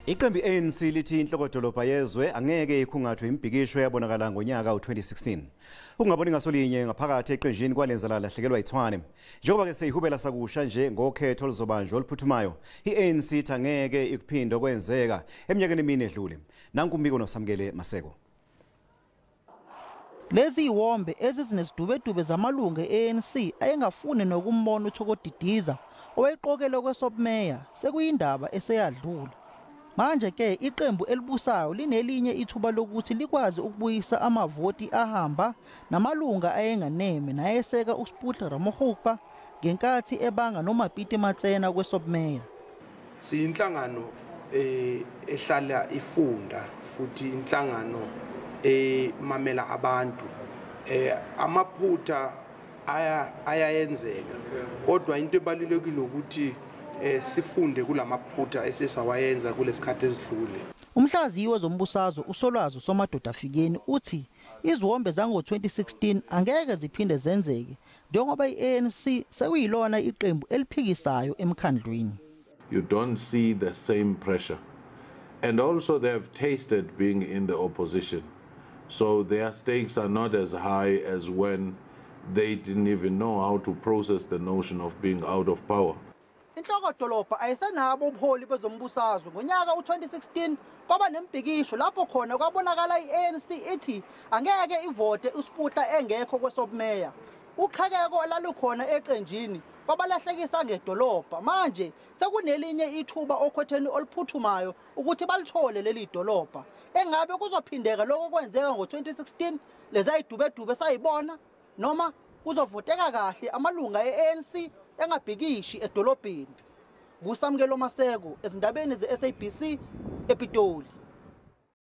Iqembu iANC lithi inhlokodolobha yezwe angeke ikhungathwe imibhikisho eyabonakala ngonyaka u2016. Ukungaboni ngaso linye ngaphakathi eqenjini kwalenza lalahlekelwa iTshwane. Njengoba ke sezihubela sakusha nje ngokhetho oluzobanjwa oluphuthumayo, iANC ithi angeke ikuphinde okwenzeka eminyakeni emine edlule. Nanku umbiko nosamukele Maseko. Lezi iwombe ezinesidubedube zamalungu eANC ayengafuni nokumbona uThokoddidiza owayeqokelwe kwesobmeya sekuyindaba eseyadlula. Manje ke iqembu elibusayo linelinye ithuba lokuthi likwazi ukubuyisa amavoti ahamba namalunga ayenganeme nayeseka uSputla Ramohupa ngenkathi ebanga noMapiti Matsena kwesobmeya. Siyinhlangano ehlala ifunda futhi inhlangano mamela abantu amaphutha ayayenzeka kodwa into ebalulekile ukuthi sifunde kulamaphutha esesawayenza kulesikhathi esidlule. Umhlaziyi wezombusazwe uSolwazi Somadoda Afikeni uthi iziwombe zango2016 angeke ziphinde zenzeke njengoba iANC sekuyilona iqembu eliphikisayo emkhandlwini. You don't see the same pressure, and also they have tasted being in the opposition, so their stakes are not as high as when they didn't even know how to process the notion of being out of power. Inhlokodolobha ayisenabo ubuholi bezombusazwe ngonyaka u2016 kwaba nemibhikisho lapho khona kwabonakala iANC ithi angeke ivote uSputla engekho kwesobmeya. Uqhekeko elalukhona eqenjini kwabalahlekisa ngedolobha manje sekunelinye ithuba okhethweni oluphuthumayo ukuthi balithole leli dolobha. Engabe kuzophindeka lokho kwenzeka ngo2016 lezayidubedube sayibona noma kuzovoteka kahle amalunga eANC engabhikishi edolobheni. Busamukelo Maseko ezindabeni zeSABC ePitoli.